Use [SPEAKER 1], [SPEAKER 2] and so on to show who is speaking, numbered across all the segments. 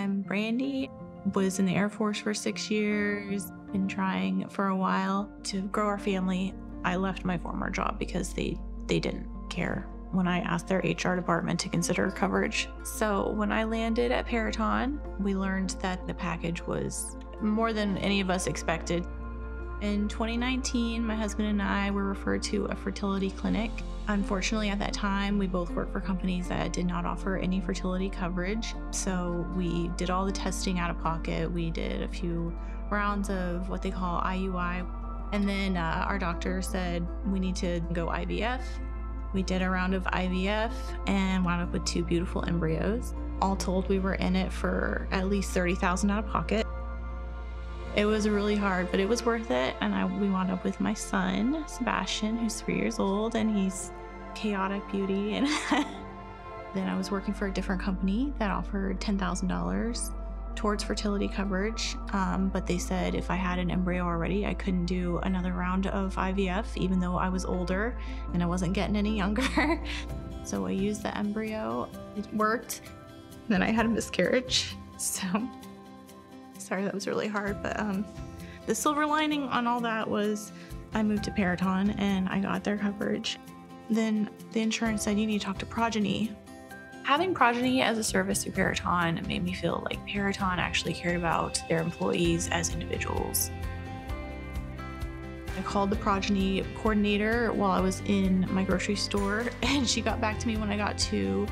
[SPEAKER 1] I'm Brandy, was in the Air Force for 6 years, been trying for a while to grow our family. I left my former job because they didn't care when I asked their HR department to consider coverage. So when I landed at Peraton, we learned that the package was more than any of us expected. In 2019, my husband and I were referred to a fertility clinic. Unfortunately, at that time, we both worked for companies that did not offer any fertility coverage. So we did all the testing out of pocket. We did a few rounds of what they call IUI. And then our doctor said we need to go IVF. We did a round of IVF and wound up with 2 beautiful embryos. All told, we were in it for at least $30,000 out of pocket. It was really hard, but it was worth it. And we wound up with my son, Sebastian, who's 3 years old, and he's chaotic beauty. And then I was working for a different company that offered $10,000 towards fertility coverage. But they said if I had an embryo already, I couldn't do another round of IVF, even though I was older and I wasn't getting any younger. So I used the embryo. It worked. Then I had a miscarriage. So sorry, that was really hard, but the silver lining on all that was I moved to Peraton and I got their coverage. Then the insurance said you need to talk to Progyny. Having Progyny as a service through Peraton made me feel like Peraton actually cared about their employees as individuals. I called the Progyny coordinator while I was in my grocery store, and she got back to me when I got to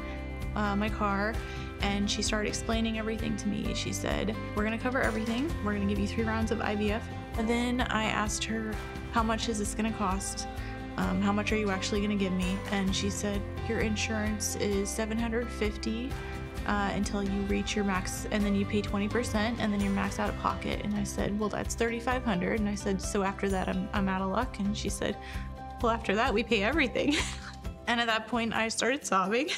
[SPEAKER 1] my car. And she started explaining everything to me. She said, we're gonna cover everything. We're gonna give you 3 rounds of IVF. And then I asked her, how much is this gonna cost? How much are you actually gonna give me? And she said, your insurance is $750 until you reach your max, and then you pay 20%, and then you're max out of pocket. And I said, well, that's $3,500. And I said, so after that, I'm out of luck. And she said, well, after that, we pay everything. And at that point, I started sobbing.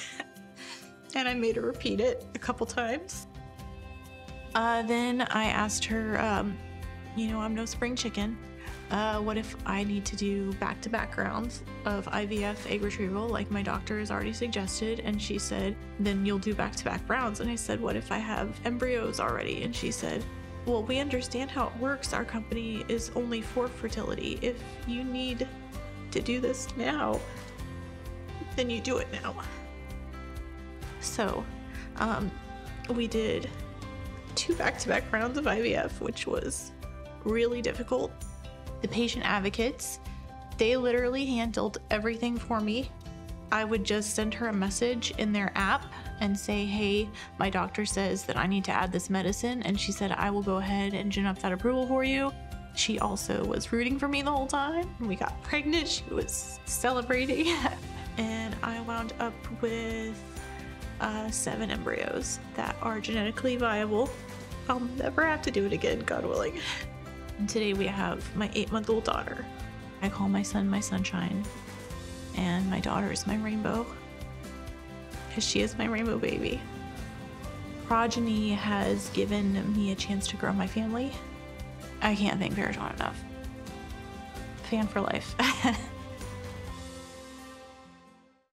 [SPEAKER 1] And I made her repeat it a couple times. Then I asked her, you know, I'm no spring chicken. What if I need to do back-to-back rounds of IVF egg retrieval like my doctor has already suggested? And she said, then you'll do back-to-back rounds. And I said, what if I have embryos already? And she said, well, we understand how it works. Our company is only for fertility. If you need to do this now, then you do it now. So we did 2 back-to-back rounds of IVF, which was really difficult. The patient advocates, they literally handled everything for me. I would just send her a message in their app and say, hey, my doctor says that I need to add this medicine. And she said, I will go ahead and gin up that approval for you. She also was rooting for me the whole time. We got pregnant, she was celebrating. And I wound up with 7 embryos that are genetically viable. I'll never have to do it again, God willing. And today we have my 8-month-old daughter. I call my son my sunshine, and my daughter is my rainbow, because she is my rainbow baby. Progyny has given me a chance to grow my family. I can't thank Peraton enough. Fan for life.